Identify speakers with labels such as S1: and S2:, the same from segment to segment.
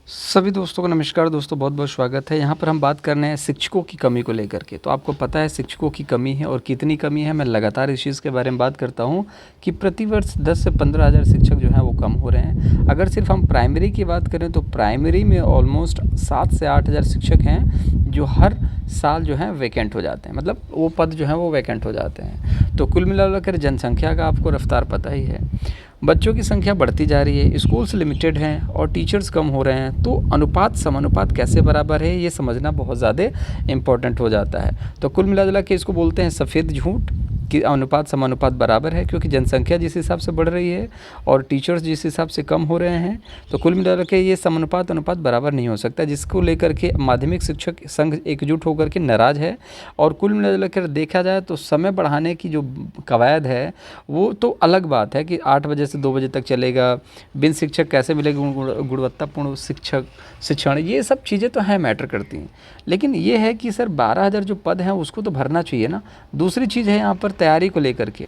S1: सभी दोस्तों को नमस्कार। दोस्तों बहुत बहुत स्वागत है। यहाँ पर हम बात कर रहे हैं शिक्षकों की कमी को लेकर के। तो आपको पता है शिक्षकों की कमी है और कितनी कमी है। मैं लगातार इस चीज़ के बारे में बात करता हूँ कि प्रतिवर्ष 10 से 15 हज़ार शिक्षक जो हैं वो कम हो रहे हैं। अगर सिर्फ हम प्राइमरी की बात करें तो प्राइमरी में ऑलमोस्ट 7 से 8 हज़ार शिक्षक हैं जो हर साल जो है वैकेंट हो जाते हैं, मतलब वो पद जो है वो वैकेंट हो जाते हैं। तो कुल मिलाकर जनसंख्या का आपको रफ्तार पता ही है। बच्चों की संख्या बढ़ती जा रही है, स्कूल्स लिमिटेड हैं और टीचर्स कम हो रहे हैं। तो अनुपात समानुपात कैसे बराबर है ये समझना बहुत ज़्यादा इम्पोर्टेंट हो जाता है। तो कुल मिला के इसको बोलते हैं सफ़ेद झूठ कि अनुपात समानुपात बराबर है, क्योंकि जनसंख्या जिस हिसाब से बढ़ रही है और टीचर्स जिस हिसाब से कम हो रहे हैं तो कुल मिला के ये समानुपात अनुपात बराबर नहीं हो सकता, जिसको लेकर के माध्यमिक शिक्षक संघ एकजुट होकर के नाराज़ है। और कुल मिलाकर देखा जाए तो समय बढ़ाने की जो कवायद है वो तो अलग बात है कि 8 बजे से 2 बजे तक चलेगा, बिन शिक्षक कैसे मिलेगी गुणवत्तापूर्ण शिक्षण, ये सब चीज़ें तो हैं, मैटर करती हैं। लेकिन ये है कि सर 12,000 जो पद हैं उसको तो भरना चाहिए ना। दूसरी चीज़ है यहाँ पर तैयारी को लेकर के,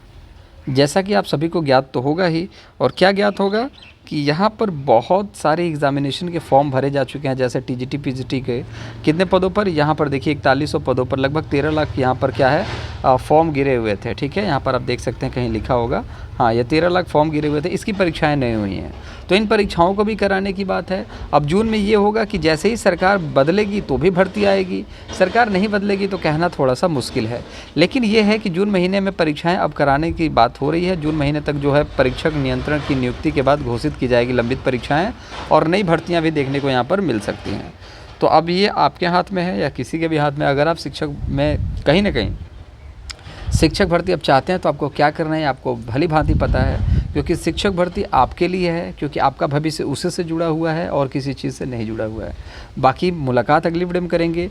S1: जैसा कि आप सभी को ज्ञात तो होगा ही। और क्या ज्ञात होगा कि यहाँ पर बहुत सारे एग्जामिनेशन के फॉर्म भरे जा चुके हैं, जैसे टीजीटी पीजीटी के कितने पदों पर, यहाँ पर देखिए 4100 पदों पर लगभग 13 लाख यहाँ पर क्या है फॉर्म गिरे हुए थे। ठीक है, यहाँ पर आप देख सकते हैं कहीं लिखा होगा, हाँ ये 13 लाख फॉर्म गिरे हुए थे। इसकी परीक्षाएं नहीं हुई हैं, तो इन परीक्षाओं को भी कराने की बात है। अब जून में ये होगा कि जैसे ही सरकार बदलेगी तो भी भर्ती आएगी, सरकार नहीं बदलेगी तो कहना थोड़ा सा मुश्किल है। लेकिन ये है कि जून महीने में परीक्षाएं अब कराने की बात हो रही है। जून महीने तक जो है परीक्षक नियंत्रण की नियुक्ति के बाद घोषित की जाएगी लंबित परीक्षाएं, और नई भर्तियां भी देखने को यहाँ पर मिल सकती हैं। तो अब ये आपके हाथ में है या किसी के भी हाथ में। अगर आप शिक्षक में कहीं ना कहीं शिक्षक भर्ती अब चाहते हैं तो आपको क्या करना है आपको भली भांति पता है, क्योंकि शिक्षक भर्ती आपके लिए है, क्योंकि आपका भविष्य उसी से जुड़ा हुआ है और किसी चीज़ से नहीं जुड़ा हुआ है। बाकी मुलाकात अगली वीडियो में करेंगे।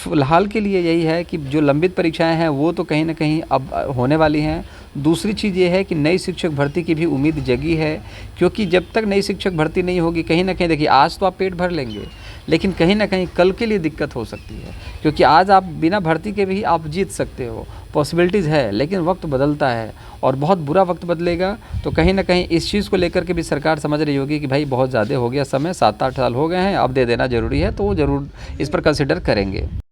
S1: फ़िलहाल के लिए यही है कि जो लंबित परीक्षाएं हैं वो तो कहीं ना कहीं अब होने वाली हैं। दूसरी चीज़ ये है कि नई शिक्षक भर्ती की भी उम्मीद जगी है, क्योंकि जब तक नई शिक्षक भर्ती नहीं होगी कहीं ना कहीं देखिए आज तो आप पेट भर लेंगे, लेकिन कहीं ना कहीं कल के लिए दिक्कत हो सकती है, क्योंकि आज आप बिना भर्ती के भी आप जीत सकते हो, पॉसिबिलिटीज़ है। लेकिन वक्त बदलता है और बहुत बुरा वक्त बदलेगा, तो कहीं ना कहीं इस चीज़ को लेकर के भी सरकार समझ रही होगी कि भाई बहुत ज़्यादा हो गया समय, 7-8 साल हो गए हैं, अब दे देना ज़रूरी है, तो वो ज़रूर इस पर कंसिडर करेंगे।